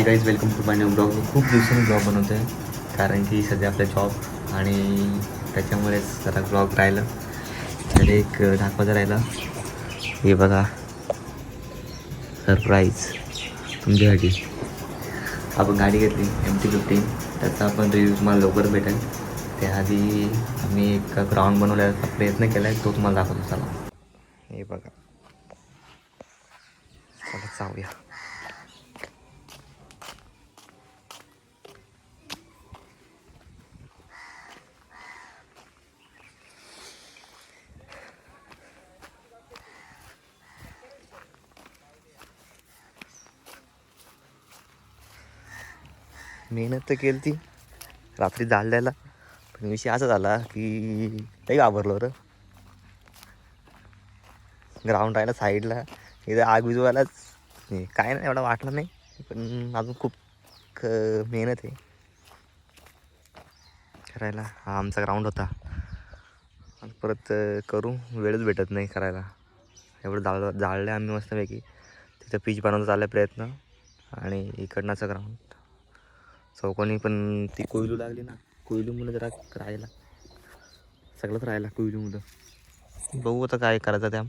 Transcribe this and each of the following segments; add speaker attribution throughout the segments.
Speaker 1: Guys welcome to my new blog. खूप दिवसांनी blog बनवतो आहे कारण की सध्या आपला जॉब आणि त्याच्यामुळेच जरा ब्लॉग राहिलं. तर एक दाखवायचं राहिलं. हे बघा सरप्राईज तुमच्यासाठी. आपण गाडी घेतली MT-15. त्याचा आपण रिव्ह्यू तुम्हाला लवकर भेटेल. त्याआधी आम्ही एक ग्राउंड बनवण्याचा प्रयत्न केला आहे, तो तुम्हाला दाखवतो. चला हे बघा, चला जाऊया. मेहनत तर केली ती रात्री जाळल्याला, पण विषय असा झाला की काही घाबरलो रे. ग्राउंड राहिला साईडला, इथं आग विजवायलाच काय नाही एवढा वाटलं नाही, पण अजून खूप मेहनत आहे करायला. हा आमचा ग्राउंड होता आणि परत करू वेळच भेटत नाही करायला. एवढं जाळलं आम्ही मस्तपैकी. तिथं पिच बनवण्याचा चालला प्रयत्न. आणि इकडनाचं ग्राउंड चौकोनी, पण ती कोयलू लागली ना, कोयलूमुळे जरा राहिला, सगळंच राहिला कोयलूमुळं. बघू आता काय करायचं. त्या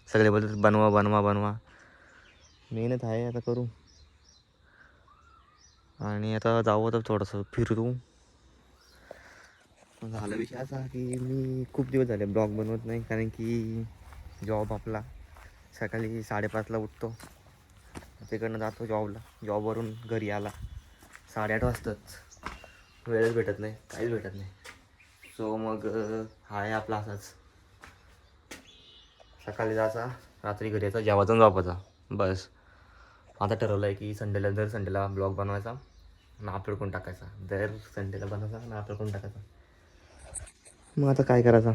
Speaker 1: सगळे बोलतात बनवा बनवा बनवा. मेहनत आहे, आता करू. आणि आता जाऊ, तर थोडंसं फिरू. झाला विषय असा की मी खूप दिवस झाले ब्लॉग बनवत नाही, कारण की जॉब आपला सकाळी 5:30ला उठतो, तिकडनं जातो जॉबला. जॉबवरून घरी आला 8:30 वाजताच. वेळच भेटत नाही, काहीच भेटत नाही. सो मग हा आहे आपला असाच, सकाळी जायचा, रात्री घरी यायचा, जेवायचा आणि झोपायचा, बस. आता ठरवलं आहे की दर संडेला ब्लॉग बनवायचा आणि अपलोड करून टाकायचा. दर संडेला बनवायचा आणि अपलोड करून टाकायचा. मग आता काय करायचं.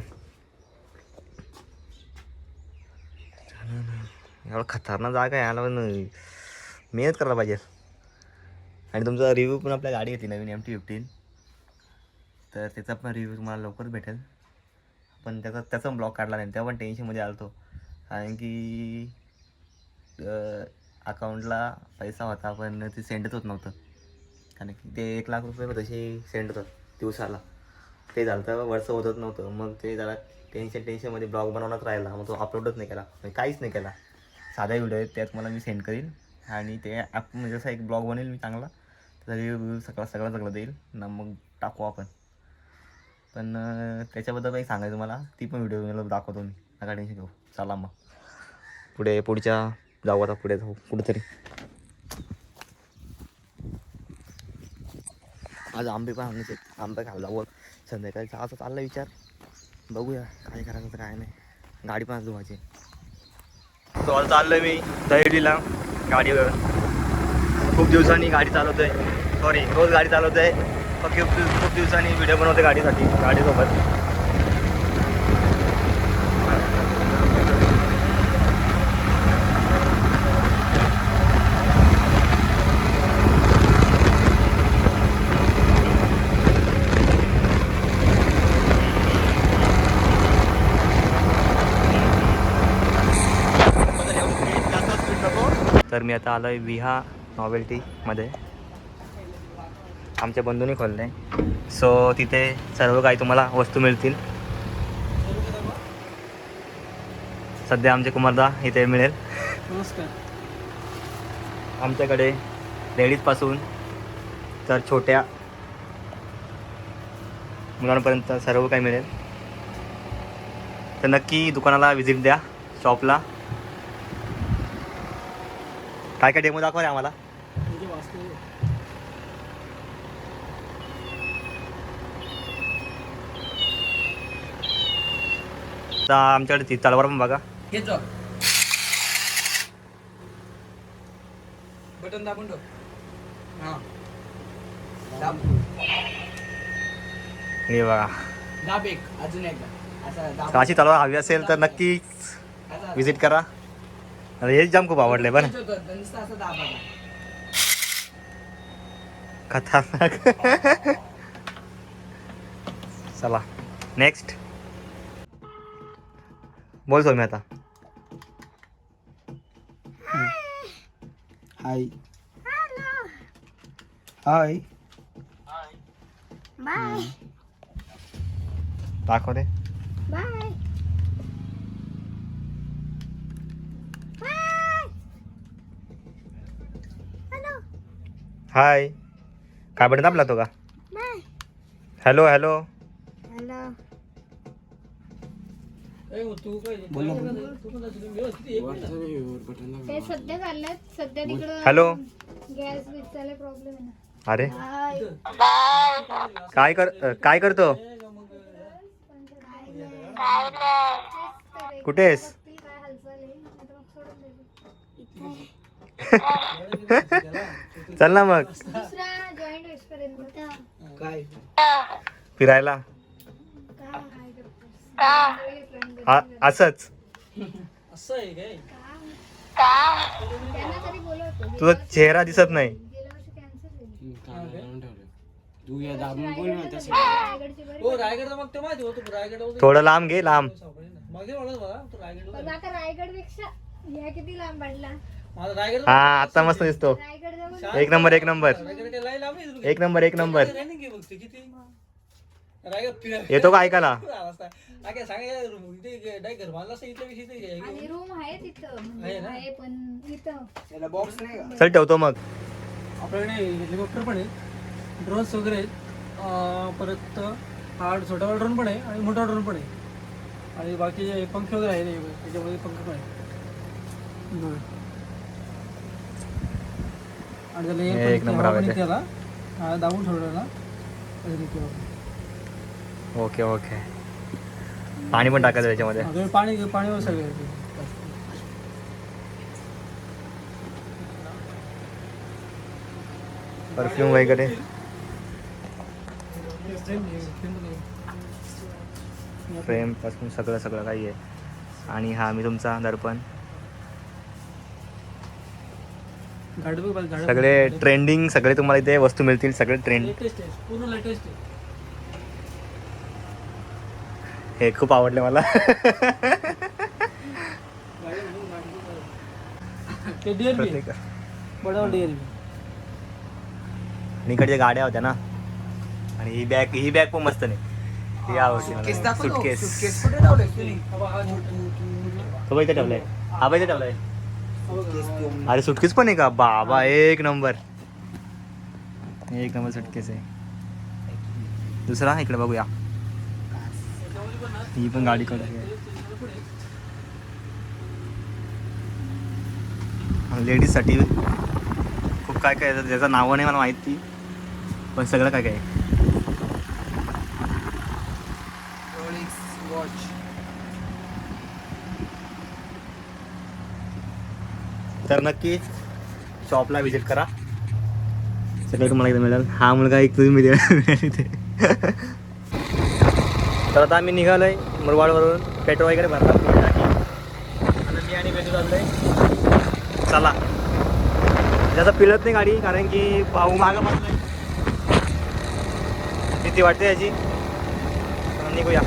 Speaker 1: एवढा खतरनाक जागा आहे, याला पण मेहनत करायला पाहिजे. आणि तुमचा रिव्ह्यू पण आपल्या गाडी घेतली नवीन MT-15, तर त्याचा पण रिव्ह्यू तुम्हाला लवकर भेटेल. पण त्याचा ब्लॉग काढला नाही, तेव्हा पण टेन्शनमध्ये आलो होतो, कारण की अकाउंटला पैसा होता पण ते सेंडच होत नव्हतं. कारण की ते 1,00,000 रुपये तसे सेंड होतात दिवसाला. ते झालं तर वर्ष होतच नव्हतं. मग ते जरा टेन्शनमध्ये ब्लॉग बनवण्यात राहिला. मग तो अपलोडच नाही केला, म्हणजे काहीच नाही केला. साधा व्हिडिओ आहे, त्यात मला मी सेंड करीन. आणि ते ॲप म्हणजे जसा एक ब्लॉग बनेल मी चांगला, त्याचा रिव्ह्यू सगळं देईल ना, मग टाकू आपण. पण त्याच्याबद्दल काही सांगायचं मला, ती पण व्हिडिओ मला दाखवतो मी, नका टेन्शन घेऊ. चला मग पुढच्या जाऊ, आता पुढे जाऊ कुठेतरी. आज आंबे पण आणायचे, आंबे खायला जाऊ संध्याकाळी. असं चालला विचार, बघूया काय करायचं तर काय नाही. गाडी पण धुवायची. तो चाललो मी दहिडीला गाडीवर. खूप दिवसांनी गाडी चालवतोय, सॉरी रोज गाडी चालवतोय. खूप दिवसांनी व्हिडिओ बनवते गाडीसोबत. तर मी आता आलो आहे विहा नॉवेल्टीमध्ये. आमच्या बंधूने खोललं आहे, सो तिथे सर्व काही तुम्हाला वस्तू मिळतील. सध्या आमचे कुमारदा इथे मिळेल.
Speaker 2: नमस्कार.
Speaker 1: आमच्याकडे लेडीजपासून तर छोट्या मुलांपर्यंत सर्व काही मिळेल. तर नक्की दुकानाला व्हिजिट द्या, शॉपला. काय काय डेमो दाखवा रे आम्हाला.
Speaker 2: तुझे वास्तू
Speaker 1: आता आमच्याकडे ती तलवार पण बघा.
Speaker 2: हे जा बटन दाबून ठेव. हां दाब.
Speaker 1: हे बघा,
Speaker 2: दाब एक, अजून एकदा असं दाब.
Speaker 1: अशी तलवार हवी असेल तर नक्की व्हिजिट करा. हे जाम खूप आवडलं आहे बरं,
Speaker 2: नुसतं असं दाब आता.
Speaker 1: खतरनाक. चला नेक्स्ट बोल सो मी आता.
Speaker 2: हाय. हाय
Speaker 3: बाय
Speaker 1: दाखव दे.
Speaker 3: Bye hello
Speaker 1: hi. काय बटन दाबला तो का?
Speaker 3: Bye
Speaker 1: hello hello.
Speaker 3: हॅलो ते सध्या चालल्यात सध्या तिकडं
Speaker 1: हॅलो.
Speaker 3: गॅस बिचायला प्रॉब्लेम आहे ना.
Speaker 1: अरे
Speaker 3: हाय
Speaker 1: काय करतो? कुठे आहेस?
Speaker 3: काय हालचाल आहे नाहीतर मग सोडून देतो.
Speaker 1: चल ना मग
Speaker 3: दुसरा जॉईंट एक्सपिरियन्स होता.
Speaker 2: काय
Speaker 1: फिरायला.
Speaker 3: काय करतोस?
Speaker 1: असंच.
Speaker 2: असं आहे काय
Speaker 3: त्यांना तरी बोलवतो.
Speaker 1: तुझा चेहरा दिसत नाही.
Speaker 3: गेल्या वर्षी कॅन्सल झाली.
Speaker 2: तू या दाबून बोल ना तसं
Speaker 3: रायगडची बरी
Speaker 2: हो रायगडचा मग ते माहिती होतं रायगड
Speaker 1: थोडं लांब घे, लांब.
Speaker 2: मागे म्हणत बघा तू रायगड
Speaker 3: पण आता रायगडपेक्षा ह्या किती लांब पडला.
Speaker 2: माझा रायगड
Speaker 1: हा आता मस्त दिसतो.
Speaker 3: रायगड जवळ
Speaker 1: एक नंबर एक नंबर
Speaker 2: रायगड काय लाईन लांब आहे
Speaker 1: एक नंबर एक नंबर.
Speaker 2: रनिंग आहे बघ ते किती रायगड फिरायला
Speaker 1: येतो का ऐकायला?
Speaker 2: काय सांगायचं इथे डाय घर बांधला असं इथल्या विषयी
Speaker 3: आणि रूम आहे तिथं म्हणजे
Speaker 2: आहे ना?
Speaker 3: आहे पण इथं
Speaker 2: त्याला बॉक्स नाही का
Speaker 1: चल ठेवतो मग.
Speaker 2: आपल्याकडे हेलिकॉप्टर पण आहे ड्रोन्स वगैरे आहेत परत हा छोटा ड्रोन पण आहे आणि मोठा ड्रोन पण आहे आणि बाकी जे पंख वगैरे आहे त्याच्यामध्ये पंख पण आहे आणि त्याला
Speaker 1: एक नंबर आवाज आहे.
Speaker 2: त्याला दाबून ठेवलेला
Speaker 1: ओके ओके. पाणी पण टाकायचं त्याच्यामध्ये.
Speaker 2: पाणीवर सगळं
Speaker 1: परफ्यूम वगैरे. फ्रेम पासून सगळं सगळं काही आहे. आणि हा मी तुमचा दर्पण. सगळे ट्रेंडिंग सगळे तुम्हाला इथे वस्तू मिळतील. सगळे ट्रेंड.
Speaker 2: लेटेस्ट आहे पूर्ण लेटेस्ट आहे
Speaker 1: हे खूप आवडले मला.
Speaker 2: ते DRB
Speaker 1: प्रत्येक
Speaker 2: बडावर DRB
Speaker 1: आणि इकडच्या गाड्या होत्या ना. आणि ही बॅग पण मस्त नाही. ती आवडली मला. सुटकेस तो इथे ठेवलाय. हा इथे ठेवलाय. अरे सुटकेस पण आहे का बाबा? एक नंबर एक नंबर सुटकेस आहे. दुसरा इकडे बघूया. ही पण गाडी कडे लेडीज साठी खूप काय काय आहे. त्याचं नावं नाही मला माहिती पण सगळं काय काय आहे. तर नक्की शॉपला व्हिजिट करा. सगळं तुम्हाला इथे मिळेल. हा मुलगा एक तुम्ही मिळेल इथे. तर आता आम्ही निघालोय मुरबाडवरून. पेट्रोल वगैरे भरला टाकी. आता मी आणि पेट्रोल चाललोय. चला. त्याचा पिळत नाही गाडी कारण की पाहू मागं बसलोय. भीती वाटते याची. निघूया.